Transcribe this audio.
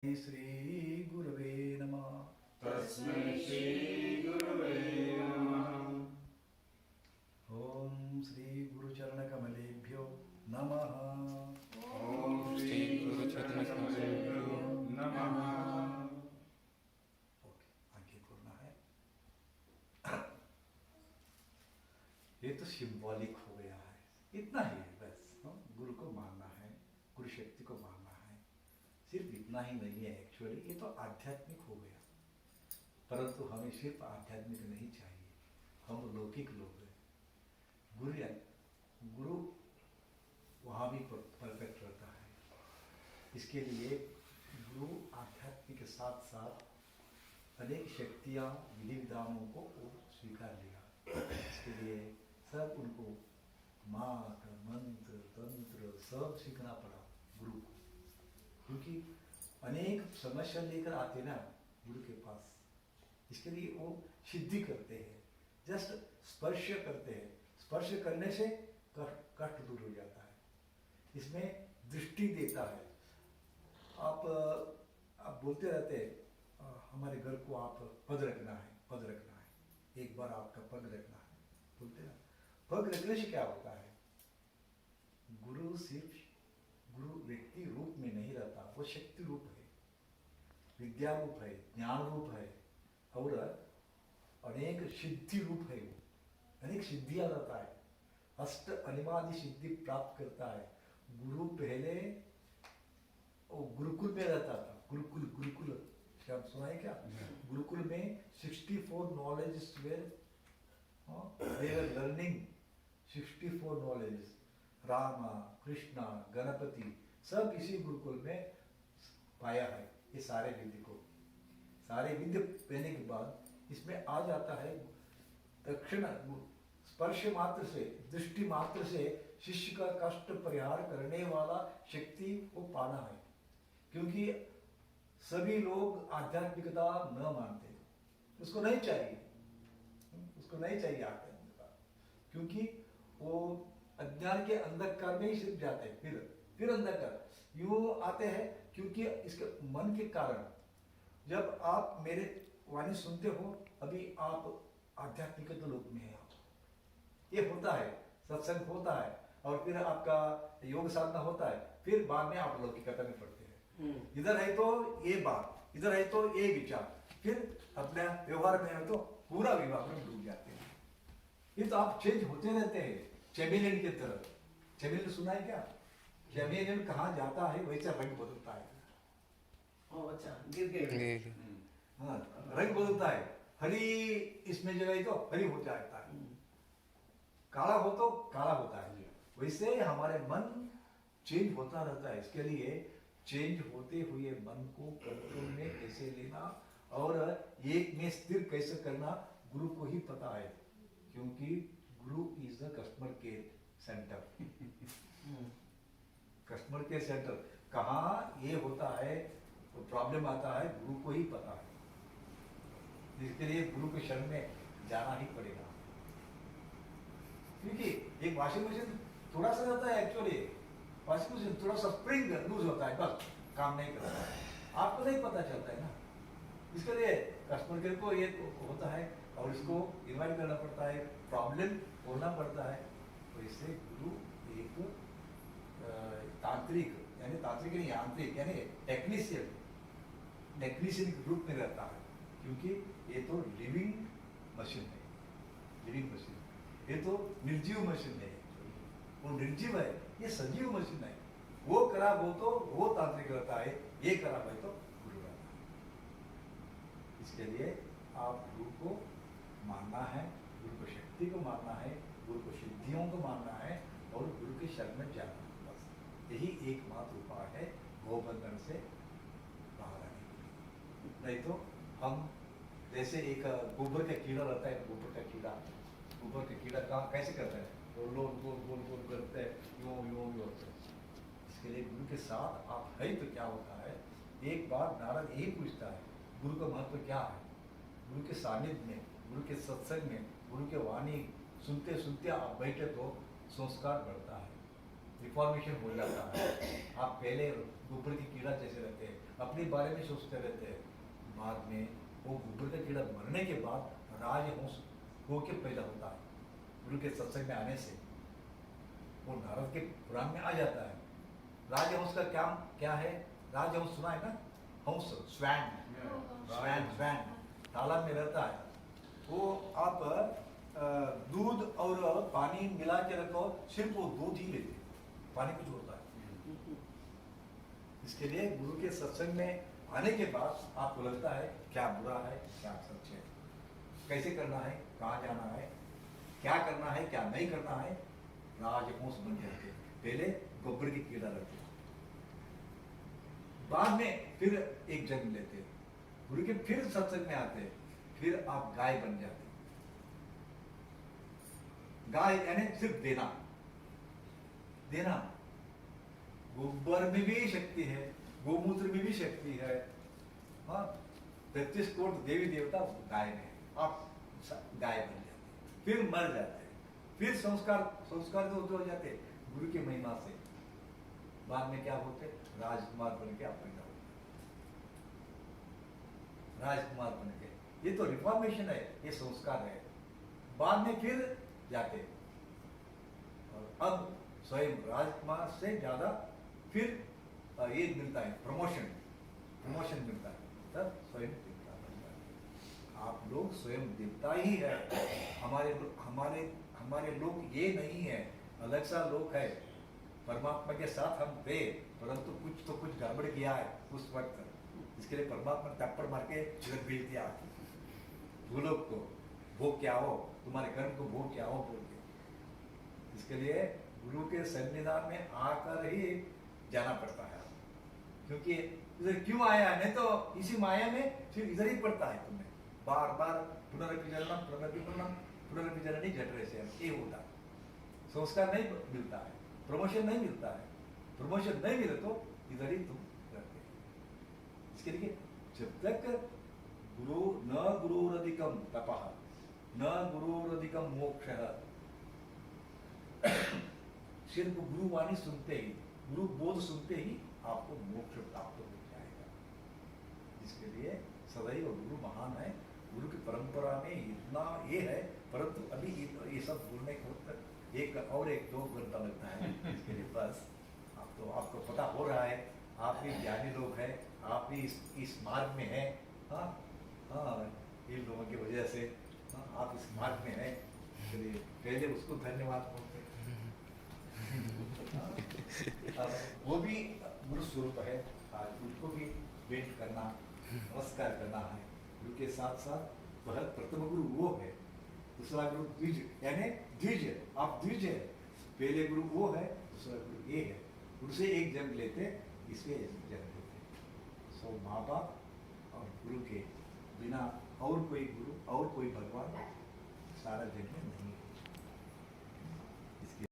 श्री गुरवे नमः। तस्मै श्री गुरवे नमः। ओम श्री गुरुचरणकमलेभ्यो नमः। ओम श्री गुरुचरणकमलेभ्यो नमः। ओके, आगे करना है। ये तो सिंबॉलिक हो गया है, इतना ही है बस। गुरु को मानना है, गुरु शक्ति को मानना है, सिर्फ इतना ही नहीं है। एक्चुअली ये तो आध्यात्मिक हो गया, परंतु हमें सिर्फ आध्यात्मिक नहीं चाहिए, हम लौकिक लोग हैं। गुरु वहाँ भी परफेक्ट रहता है। इसके लिए गुरु आध्यात्मिक के साथ साथ अनेक शक्तियाँ विधि विधानों को वो स्वीकार लिया। इसके लिए सब उनको मात्र मंत्र तंत्र सब सीखना पड़ा गुरु को, क्योंकि अनेक समस्या लेकर आते ना गुरु के पास। इसके लिए वो सिद्धि करते हैं, जस्ट स्पर्श करते हैं। स्पर्श करने से कष्ट दूर हो जाता है, इसमें दृष्टि देता है। आप बोलते रहते हैं हमारे घर को आप पद रखना है, पद रखना है, एक बार आपका पग रखना है, बोलते ना। पग रखने से क्या होता है? गुरु सिर्फ गुरु व्यक्ति रूप में नहीं रहता, वो शक्ति रूप है, विद्या रूप है, ज्ञान रूप है, और अनेक सिद्धि रूप है। वो अनेक सिद्धियां रहता है, अष्ट अनिमादि सिद्धि प्राप्त करता है। गुरु पहले वो गुरुकुल में रहता था। गुरुकुल गुरुकुल शब्द सुना है क्या? गुरुकुल में 64 knowledges were learning, 64 knowledges. Rama Krishna Ganapati सब इसी गुरुकुल में पाया है। ये सारे विद्य को, सारे विद्य पहने के बाद इसमें आ जाता है दक्षिण स्पर्श मात्र से, दृष्टि मात्र से शिष्य का कष्ट परिहार करने वाला शक्ति को पाना है। क्योंकि सभी लोग आध्यात्मिकता न मानते, उसको नहीं चाहिए, उसको नहीं चाहिए आध्यात्मिकता, क्योंकि वो अज्ञान के अंधकार में ही सिर्फ जाते हैं। फिर अंधकार यूँ आते हैं, क्योंकि इसके मन के कारण। जब आप मेरे वाणी सुनते हो, अभी आप आध्यात्मिक लोक में है। आप ये होता है, सत्संग होता है, और फिर आपका योग साधना होता है, फिर बाद में आप लौकिकता में पढ़ते हैं। इधर है तो ये बात, इधर है तो ये विचार, फिर अपने व्यवहार में है तो पूरा विवाह में डूब जाते हैं। ये तो आप चेंज होते रहते हैं, चैमेलियन की तरह। चैमेलियन सुना है क्या? चैमेलियन कहाँ जाता है वैसा रंग बदलता है। अच्छा, गिर गए। हाँ, रंग बदलता है। हरी इसमें जगह तो हरी हो जाता है, काला हो तो काला होता है। वैसे हमारे मन चेंज होता रहता है। इसके लिए चेंज होते हुए मन को कंट्रोल में कैसे लेना और एक में स्थिर कैसे करना, गुरु को ही पता है। क्योंकि गुरु is the customer care centre. Customer care centre कहाँ ये होता है, तो प्रॉब्लम आता है, गुरु को ही पता है। इसके लिए गुरु के शरण में जाना ही पड़ेगा। क्योंकि एक वॉशिंग मशीन थोड़ा सा रहता है, एक्चुअली वॉशिंग मशीन थोड़ा सा स्प्रिंग लूज होता है, बस काम नहीं करता है, आपको नहीं पता चलता है ना। इसके लिए कस्टमर केयर को ये होता है, और इसको इन्वाइट करना पड़ता है, प्रॉब्लम बोलना पड़ता है। तो इससे गुरु एक तांत्रिक, यानी तांत्रिक नहीं, यांत्रिक यानी टेक्नीशियन के रूप में रहता है। क्योंकि ये तो लिविंग मशीन है, लिविंग मशीन। ये तो निर्जीव मशीन है, वो निर्जीव है, ये सजीव मशीन है। वो खराब हो तो वो तांत्रिक रहता है, ये खराब है तो गुरु रहता है। इसके लिए आप गुरु को मानना है, गुरु को शक्ति को मानना है, गुरु को सिद्धियों को मानना है, और गुरु के शरण में जाना है। बस यही एकमात्र उपाय है भवबंधन से बाहर आने के लिए। नहीं तो हम जैसे एक गोबर का कीड़ा रहता है, गोबर का कीड़ा का कैसे करता है, गोल गोल गोल गोल करते हैं, यूं यूं यूं। इसके लिए गुरु के साथ आप है तो क्या होता है। एक बार नारद यही पूछता है, गुरु का महत्व क्या है? गुरु के सानिध्य में, गुरु के सत्संग में, गुरु के वाणी सुनते सुनते आप बैठे तो संस्कार बढ़ता है। रिफॉर्मेशन हो जाता है। आप पहले गोबर की कीड़ा जैसे रहते हैं, अपने बारे में सोचते रहते हैं, बाद में वो गोबर का कीड़ा मरने के बाद राजहंस होके पैदा होता है। गुरु के सत्संग में आने से वो नारद के पुराण में आ जाता है। राजहंस का क्या क्या है? राजहंस सुना है ना? हंस, स्वैन, स्वैन, स्वैन तालाब में रहता है। वो आप दूध और पानी मिला के रखो, सिर्फ वो दूध ही लेते, पानी कुछ होता है। इसके लिए गुरु के सत्संग में आने के बाद आपको लगता है क्या बुरा है, क्या सच है, कैसे करना है, कहाँ जाना है, क्या करना है, क्या नहीं करना है। राजहंस बन जाते, पहले गोबर की कीड़ा रहते, बाद में फिर एक जन्म लेते, गुरु के फिर सत्संग में आते, फिर आप गाय बन जाते। गाय यानी सिर्फ देना, देना। गोबर में भी शक्ति है, गोमूत्र में भी शक्ति है। हाँ, 33 करोड़ देवी देवता गाय में, आप गाय बन जाते, फिर मर जाते, फिर संस्कार तो हो जाते गुरु की महिमा से। बाद में क्या होते? राजकुमार बन के आप पैदा होते, राजकुमार बन के। ये तो रिफॉर्मेशन है, ये संस्कार है। बाद में फिर जाते, और अब स्वयं राजकुमार से ज्यादा फिर ये मिलता है, प्रमोशन मिलता है, तब स्वयं देवता बन जाते। आप लोग स्वयं देवता ही है। हमारे लोग ये नहीं है, अलग सा लोग है। परमात्मा के साथ हम थे, परंतु कुछ गड़बड़ किया है उस वक्त। इसके लिए परमात्मा टप्पड़ मार के चिरक भेज दिया भूलोक को, भोग क्या हो, तुम्हारे कर्म को भोग क्या हो बोल के। इसके लिए गुरु के सन्निधान में आकर ही जाना पड़ता है, क्योंकि इधर क्यों आया है? नहीं तो इसी माया में फिर इधर ही पड़ता है तुम्हें, बार बार पुनरपि जननी जठरे से ये होता है। संस्कार नहीं मिलता है, प्रमोशन नहीं मिलता है, प्रमोशन नहीं मिले तो इधर ही तुम रहते हैं। इसके लिए जब तक गुरु न गुरुरधिकम तपः न गुरुरधिकम मोक्षः, सिर्फ गुरुवाणी सुनते ही, गुरु बोध सुनते ही आपको मोक्ष प्राप्त हो जाएगा। इसके लिए सदैव गुरु महान है। गुरु की परंपरा में इतना ये है, परंतु अभी ये सब बोलने को एक दो घंटा लगता है। इसके लिए बस आपको पता हो रहा है, आप भी ज्ञानी लोग हैं, आप भी इस मार्ग में हैं। हाँ हाँ, इन लोगों की वजह से आप इस मार्ग में हैं, इसलिए पहले उसको धन्यवाद बोलते हैं। वो भी गुरु स्वरूप है, आज उनको भी वेट करना, नमस्कार करना है। गुरु के साथ साथ वह प्रथम गुरु वो है, दूसरा गुरु द्विज यानी द्विज, आप द्विज है। पहले गुरु वो है, दूसरा गुरु ये है। गुरु से एक जन्म लेते, इसमें जन्म लेते। सो माँ बाप और गुरु के बिना और कोई गुरु और कोई भगवान सारा जन्म नहीं है।